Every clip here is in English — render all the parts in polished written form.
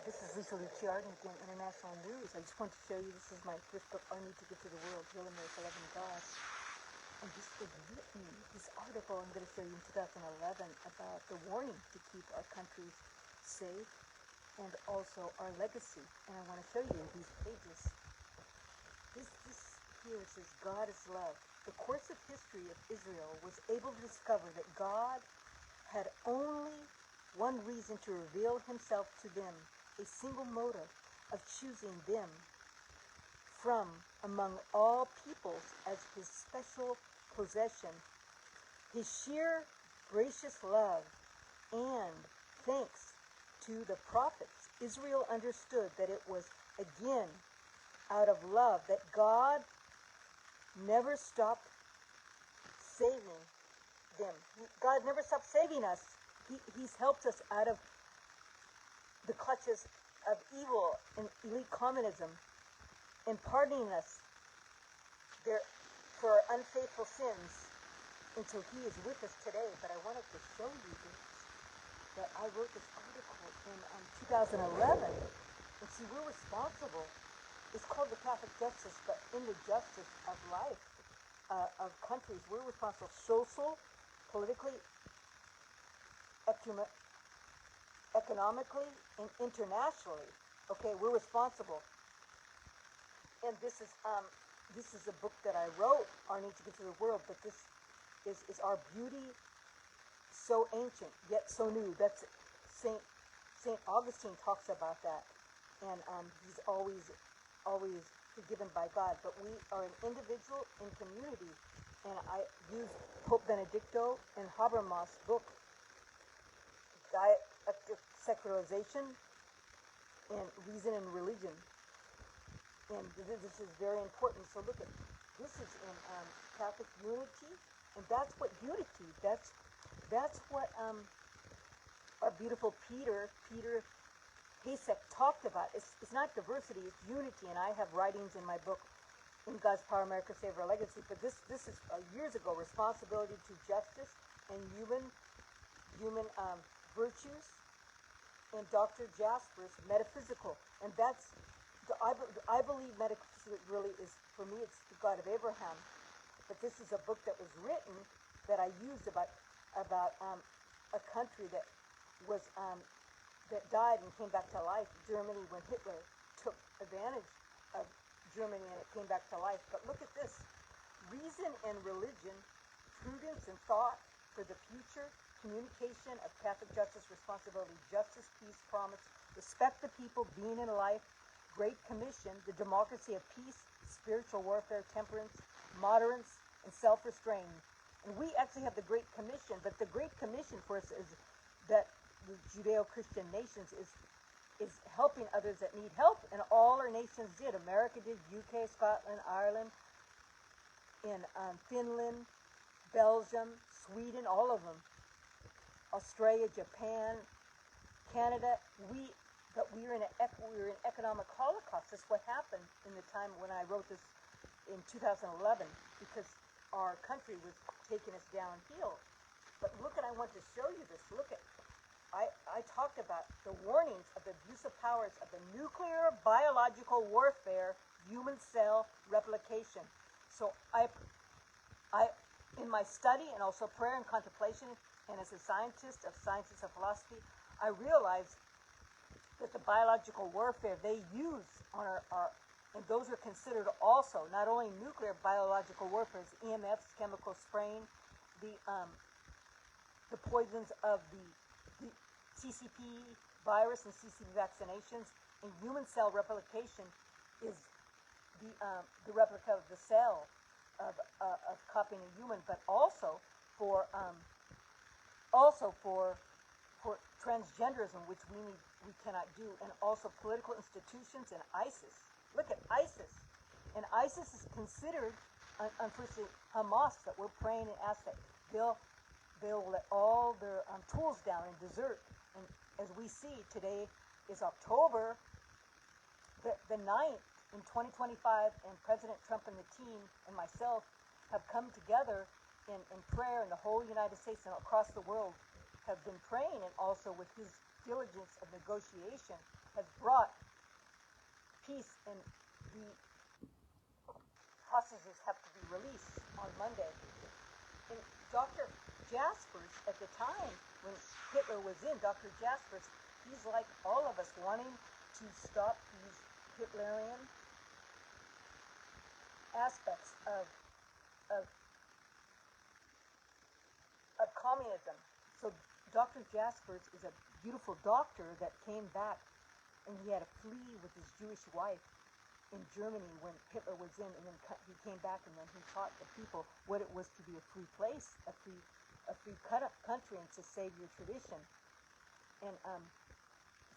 This is Lisa Luciardi again, International News. I just want to show you, this is my first book, Our Need to Get to the World, Real America, Loving God. And this was written, this article I'm going to show you in 2011 about the warning to keep our countries safe and also our legacy. And I want to show you in these pages. This here says, God is love. The course of history of Israel was able to discover that God had only one reason to reveal himself to them, a single motive of choosing them from among all peoples as his special possession. His sheer gracious love, and thanks to the prophets, Israel understood that it was again out of love that God never stopped saving them. God never stopped saving us. He's helped us out of the clutches of evil and elite communism and pardoning us for our unfaithful sins until he is with us today. But I wanted to show you this, that I wrote this article in 2011. And see, we're responsible. It's called the Catholic Justice, but in the justice of life, of countries, we're responsible social, politically, economically, and internationally. Okay, we're responsible. And this is a book that I wrote, Our Need to Get to the World, but this is Our Beauty So Ancient, Yet So New. That's Saint Augustine talks about that. And he's always forgiven by God. But we are an individual and community. And I use Pope Benedicto and Habermas' book, Dialectic Secularization and Reason and Religion. And this is very important. So look at, this is in Catholic unity, and that's what unity, that's what our beautiful Peter Hasek talked about. It's not diversity, it's unity, and I have writings in my book, In God's Power, America Save Our Legacy, but this is years ago, responsibility to justice and human virtues, and Dr. Jasper's metaphysical, and that's, I believe metaphysics really is, for me, it's the God of Abraham. But this is a book that was written that I used about a country that was that died and came back to life, Germany, when Hitler took advantage of Germany and it came back to life. But look at this: reason and religion, prudence and thought for the future, communication of Catholic justice, responsibility, justice, peace, promise, respect the people, being in life, Great Commission, the democracy of peace, spiritual warfare, temperance, moderance, and self-restraint. And we actually have the Great Commission, but the Great Commission for us is that the Judeo-Christian nations is helping others that need help, and all our nations did. America did, UK, Scotland, Ireland, in Finland, Belgium, Sweden, all of them, Australia, Japan, Canada. But we were in an economic holocaust. That's what happened in the time when I wrote this in 2011, because our country was taking us downhill. But look at, I want to show you this. Look at, I talked about the warnings of the abuse of powers of the nuclear, biological warfare, human cell replication. So I in my study and also prayer and contemplation, and as a scientist of sciences of philosophy, I realized that the biological warfare they use on our and those are considered also not only nuclear biological warfare, EMFs, chemical spraying, the poisons of the CCP virus and CCP vaccinations, and human cell replication is the replica of the cell of copying a human, but also for transgenderism, which we cannot do, and also political institutions and ISIS. Look at ISIS, and ISIS is considered, unfortunately, Hamas, that we're praying and ask that they'll let all their tools down and desert. And as we see, today is October the 9th in 2025, and President Trump and the team and myself have come together in prayer, and the whole United States and across the world have been praying, and also with his diligence of negotiation has brought peace, and the hostages have to be released on Monday. And Dr. Jaspers, at the time when Hitler was in, Dr. Jaspers, he's like all of us, wanting to stop these Hitlerian aspects of, of communism. So Dr. Jaspers is a beautiful doctor that came back, and he had to flee with his Jewish wife in Germany when Hitler was in, and then he came back, and then he taught the people what it was to be a free place, a free country, and to save your tradition, and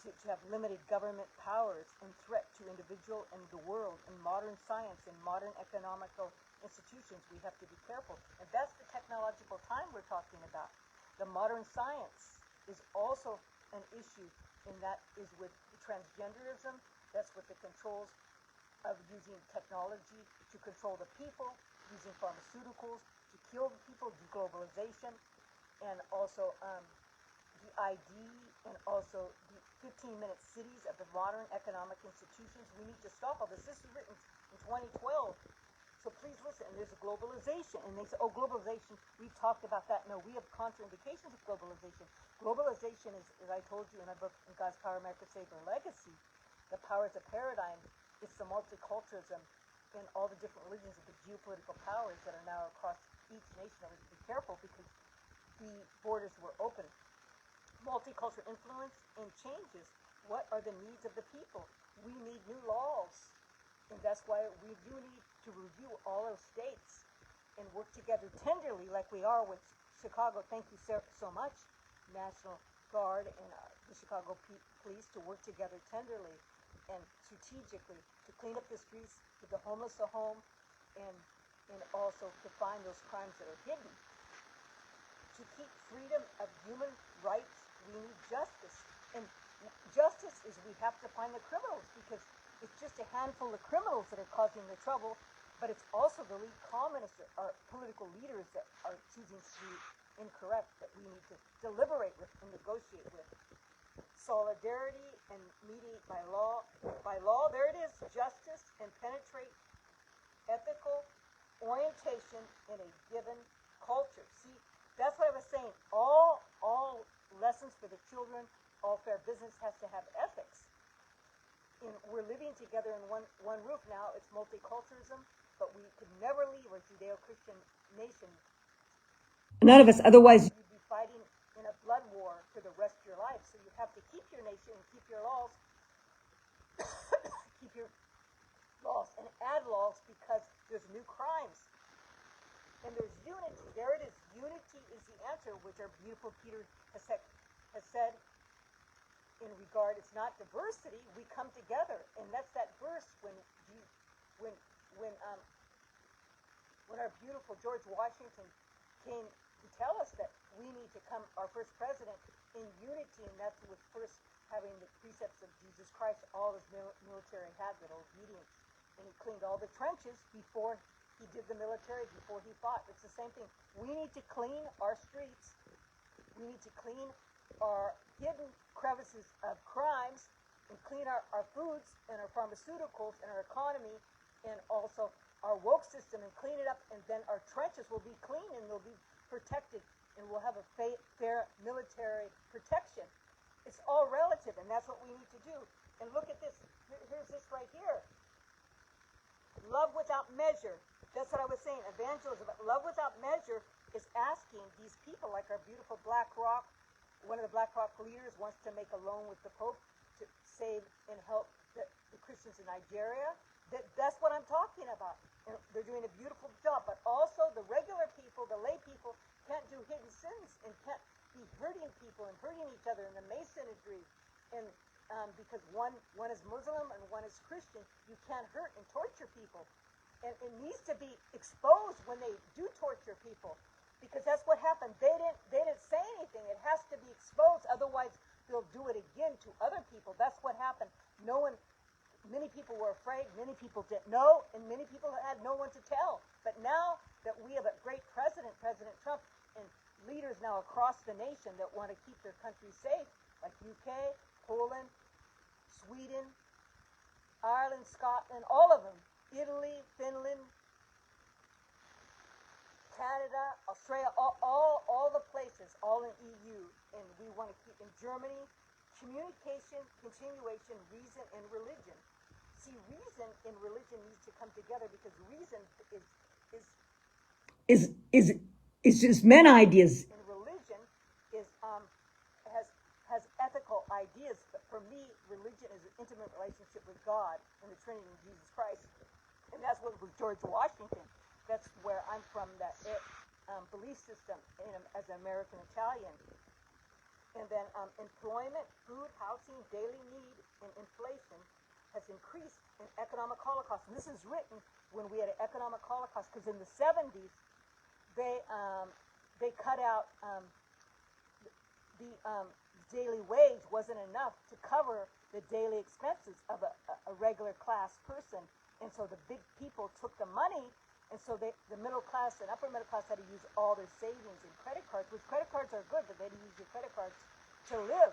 to have limited government powers and threat to individual and the world. In modern science and modern economical institutions, we have to be careful, and that's the technological time we're talking about. The modern science is also an issue, and that is with transgenderism. That's with the controls of using technology to control the people, using pharmaceuticals to kill the people, deglobalization, and also the ID, and also the 15-minute cities of the modern economic institutions. We need to stop all this. This was written in 2012. So please listen. And there's a globalization. And they say, oh, globalization, we've talked about that. No, we have contraindications of globalization. Globalization is, as I told you in my book, In God's Power, America Save Their Legacy, The Power is a Paradigm. It's the multiculturalism in all the different religions of the geopolitical powers that are now across each nation. We have to be careful because the borders were open. Multicultural influence and changes. What are the needs of the people? We need new laws. And that's why we do need to review all our states and work together tenderly like we are with Chicago. Thank you so much, National Guard and the Chicago Police, to work together tenderly and strategically to clean up the streets, to the homeless a home, and also to find those crimes that are hidden. To keep freedom of human rights, we need justice. And justice is we have to find the criminals, because it's just a handful of criminals that are causing the trouble, but it's also the lead communists or political leaders that are choosing to be incorrect, that we need to deliberate with and negotiate with. Solidarity and mediate by law. By law, there it is, justice, and penetrate ethical orientation in a given culture. See, that's what I was saying. All lessons for the children, all fair business has to have ethics. We're living together in one roof now. It's multiculturalism, but we could never leave a Judeo-Christian nation. None of us, otherwise you'd be fighting in a blood war for the rest of your life. So you have to keep your nation and keep your laws, keep your laws, and add laws, because there's new crimes. And there's unity. There it is. Unity is the answer, which our beautiful Peter has said in regard. It's not diversity. We come together, and that's that verse when our beautiful George Washington came to tell us that we need to come, our first president, in unity, and that's with first having the precepts of Jesus Christ. All his military had that obedience, and he cleaned all the trenches before he did the military, before he fought. It's the same thing. We need to clean our streets. We need to clean our hidden crevices of crimes, and clean our foods and our pharmaceuticals and our economy, and also our woke system, and clean it up, and then our trenches will be clean and they'll be protected, and we'll have a fair military protection. It's all relative, and that's what we need to do. And look at this. Here's this right here. Love without measure. That's what I was saying. Evangelism. Love without measure is asking these people, like our beautiful Black Rock, one of the Black Rock leaders wants to make a loan with the Pope to save and help the Christians in Nigeria. That's what I'm talking about. And they're doing a beautiful job. But also the regular people, the lay people, can't do hidden sins and can't be hurting people and hurting each other in the Masonry. And because one is Muslim and one is Christian, you can't hurt and torture people. And it needs to be exposed when they do torture people, because that's what happened. They didn't say anything. It has to be exposed, otherwise they'll do it again to other people. That's what happened. Many people were afraid, many people didn't know, and many people had no one to tell. But now that we have a great president, President Trump, and leaders now across the nation that want to keep their country safe, like UK, Poland, Sweden, Ireland, Scotland, all of them, Italy, Finland, Canada, Australia, all the places, all in EU, and we want to keep in Germany, communication, continuation, reason, and religion. See, reason and religion needs to come together because reason is is is is just men ideas. And religion is has ethical ideas, but for me, religion is an intimate relationship with God and the Trinity in Jesus Christ, and that's what was George Washington. That's where I'm from. That belief system as an American Italian, and then employment, food, housing, daily need, and inflation has increased in economic holocaust. And this is written when we had an economic holocaust, because in the 70s they cut out the daily wage wasn't enough to cover the daily expenses of a regular class person, and so the big people took the money, and so the middle class and upper middle class had to use all their savings and credit cards, which credit cards are good, but they had to use your credit cards to live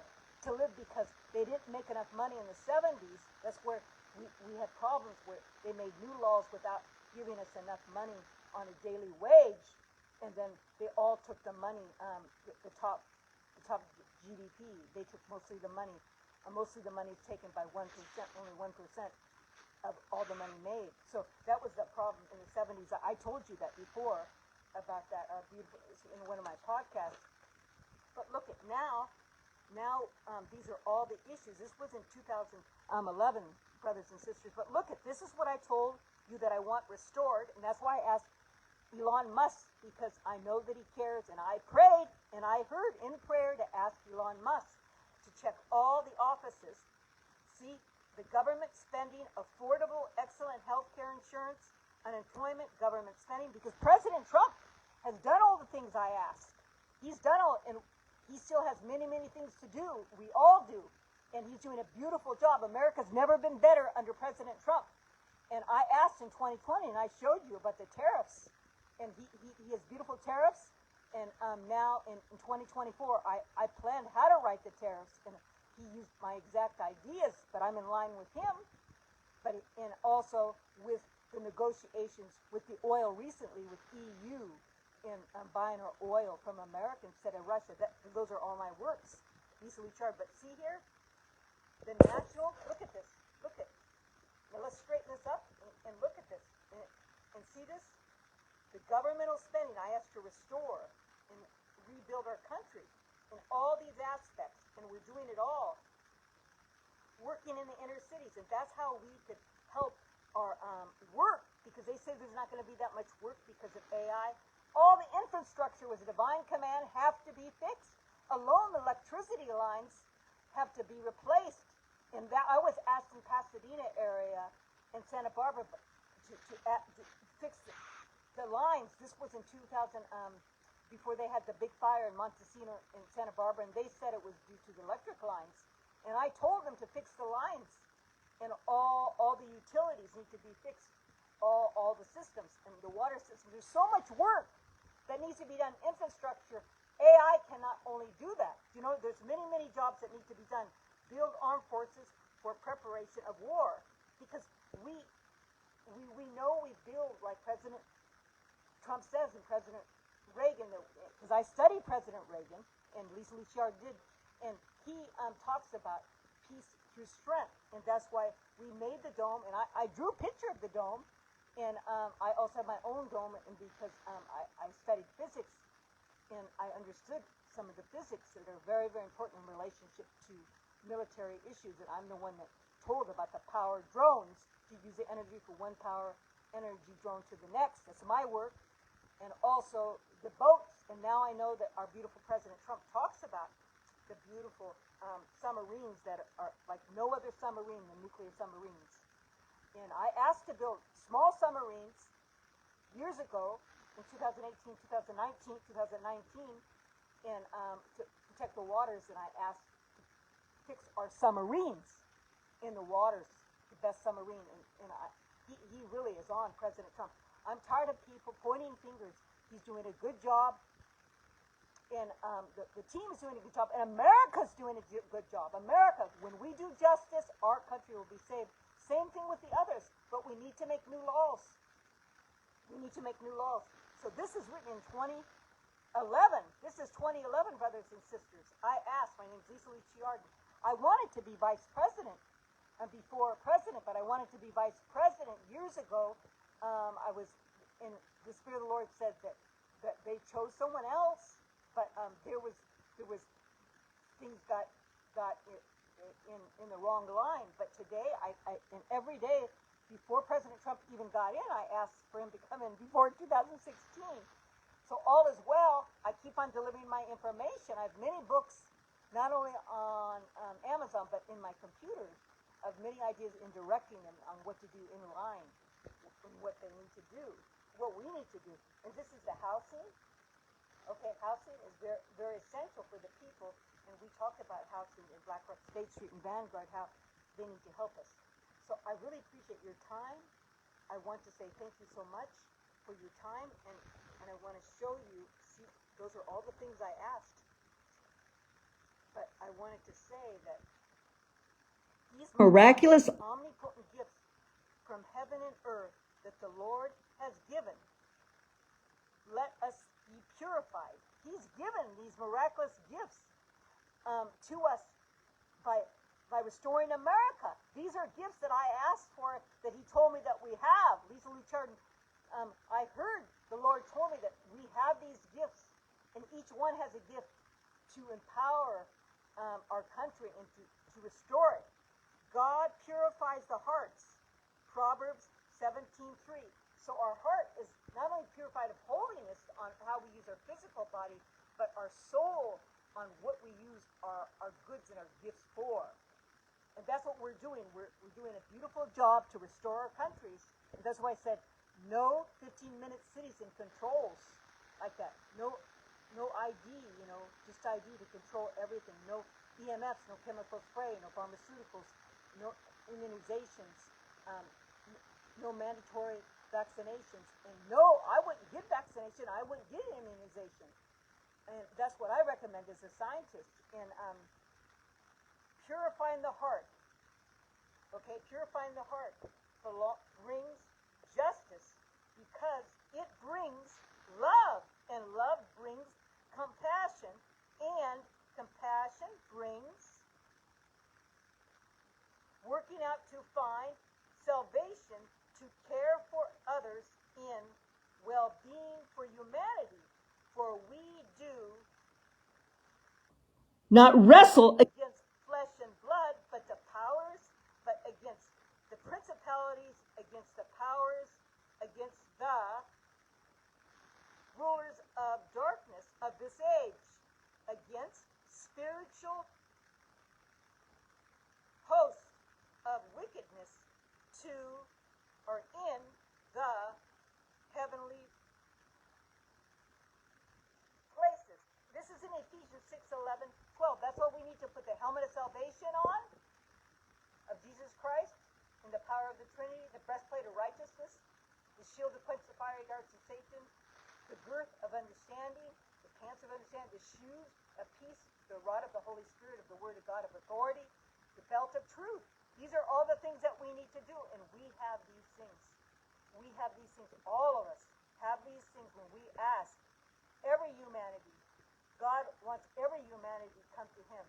because they didn't make enough money in the 70s. That's where we had problems where they made new laws without giving us enough money on a daily wage, and then they all took the money, the top GDP. They took mostly the money. Mostly the money is taken by 1%, only 1% of all the money made. So that was the problem in the 70s. I told you that before about that beautiful in one of my podcasts. But look at now these are all the issues. This was in 2011, brothers and sisters. But look at this is what I told you that I want restored, and that's why I asked Elon Musk, because I know that he cares, and I prayed and I heard in prayer to ask Elon Musk to check all the offices, see the government spending, affordable, excellent health care insurance, unemployment, government spending, because President Trump has done all the things I asked. He's done all, and he still has many, many things to do. We all do. And he's doing a beautiful job. America's never been better under President Trump. And I asked in 2020, and I showed you about the tariffs. And he has beautiful tariffs. And now in 2024, I planned how to write the tariffs. And he used my exact ideas, but I'm in line with him. And also with the negotiations with the oil recently with EU in buying our oil from America instead of Russia. Those are all my works, easily charged. But see here, the national, look at this, look at, now let's straighten this up and look at this. And see this? The governmental spending I asked to restore and rebuild our country in all these aspects, and we're doing it all, working in the inner cities, and that's how we could help our work, because they say there's not going to be that much work because of AI. All the infrastructure was a divine command have to be fixed. Alone, the electricity lines have to be replaced. And that I was asked in Pasadena area and Santa Barbara to fix the lines. This was in 2000, before they had the big fire in Montesino in Santa Barbara, and they said it was due to the electric lines. And I told them to fix the lines, and all the utilities need to be fixed. All the systems and the water systems. There's so much work that needs to be done. Infrastructure. AI cannot only do that. You know, there's many, many jobs that need to be done. Build armed forces for preparation of war. Because we know we build like President Trump says and President Reagan. Because I studied President Reagan, and Lisa Lichard did, and he talks about peace through strength. And that's why we made the dome, and I drew a picture of the dome. And I also have my own dome, and because I studied physics, and I understood some of the physics that are very, very important in relationship to military issues. And I'm the one that told about the power drones, to use the energy for one power energy drone to the next. That's my work. And also the boats. And now I know that our beautiful President Trump talks about the beautiful submarines that are like no other submarine than nuclear submarines. And I asked to build small submarines years ago in 2018, 2019, and to protect the waters. And I asked to fix our submarines in the waters, the best submarine. And he really is on President Trump. I'm tired of people pointing fingers. He's doing a good job. and the team is doing a good job, and America's doing a good job. America, when we do justice, our country will be saved. Same thing with the others, but we need to make new laws. We need to make new laws. So this is written in 2011. This is 2011, brothers and sisters. I asked, my name is Lisa Lee Chiarden. I wanted to be vice president before president, but I wanted to be vice president years ago. I was in the Spirit of the Lord said that they chose someone else, but there was things got in the wrong line. But today, and every day before President Trump even got in, I asked for him to come in before 2016. So all is well. I keep on delivering my information. I have many books, not only on Amazon, but in my computer, of many ideas in directing them on what to do in line, and what they need to do, what we need to do. And this is the housing. Okay, housing is very, very essential for the people. And we talked about housing in Black Rock State Street and Vanguard, how they need to help us. So I really appreciate your time. I want to say thank you so much for your time, and I want to show you, see, those are all the things I asked. But I wanted to say that these miraculous, omnipotent gifts from heaven and earth that the Lord has given, let us be purified. He's given these miraculous gifts to us by restoring America. These are gifts that I asked for, that he told me that we have. Lisa Lee Chiarden, I heard the Lord told me that we have these gifts, and each one has a gift to empower our country and to restore it. God purifies the hearts. Proverbs 17:3. So our heart is not only purified of holiness on how we use our physical body, but our soul on what we use our goods and our gifts for. And that's what we're doing. We're doing a beautiful job to restore our countries. And that's why I said no 15-minute cities and controls like that. No ID, just ID to control everything. No EMFs, no chemical spray, no pharmaceuticals, no immunizations, no mandatory vaccinations. And no, I wouldn't get vaccination. I wouldn't get immunization. And that's what I recommend as a scientist. And purifying the heart. Okay, purifying the heart brings justice, because it brings love. And love brings compassion. And compassion brings working out to find salvation, to care for others in well-being for humanity. For we do not wrestle against flesh and blood, but against the principalities, against the powers, against the rulers of darkness of this age, against spiritual hosts of wickedness in the heavenly places. This is in Ephesians 6:11-12. That's what we need to put the helmet of salvation on, of Jesus Christ, in the power of the Trinity, the breastplate of righteousness, the shield to quench the fiery darts of Satan, the girth of understanding, the pants of understanding, the shoes of peace, the rod of the Holy Spirit, of the word of God, of authority, the belt of truth. These are all the things that we need to do, and we have these things. We have these things. All of us have these things when we ask. Every humanity. God wants every humanity to come to him.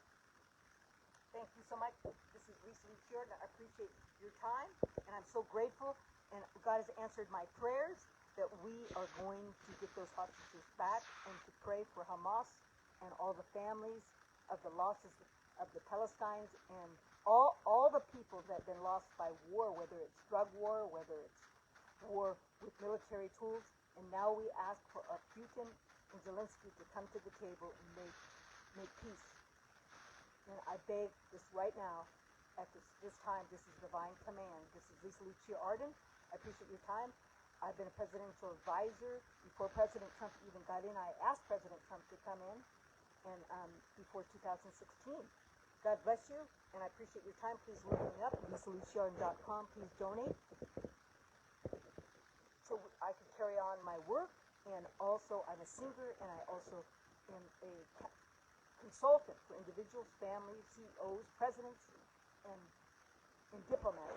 Thank you so much. This is Lisa Lee Chiarden. I appreciate your time, and I'm so grateful. And God has answered my prayers that we are going to get those hostages back, and to pray for Hamas and all the families of the losses of the Palestinians, and all the people that have been lost by war, whether it's drug war, whether it's war with military tools. And now we ask for Putin and Zelensky to come to the table and make peace. And I beg this right now, at this time. This is divine command. This is Lisa Lee Chiarden. I appreciate your time. I've been a presidential advisor before President Trump even got in. I asked President Trump to come in, and before 2016. God bless you, and I appreciate your time. Please look me up, LisaLeeChiarden.com. Please donate, so I can carry on my work. And also, I'm a singer, and I also in a consultant for individuals, families, CEOs, presidents, and diplomats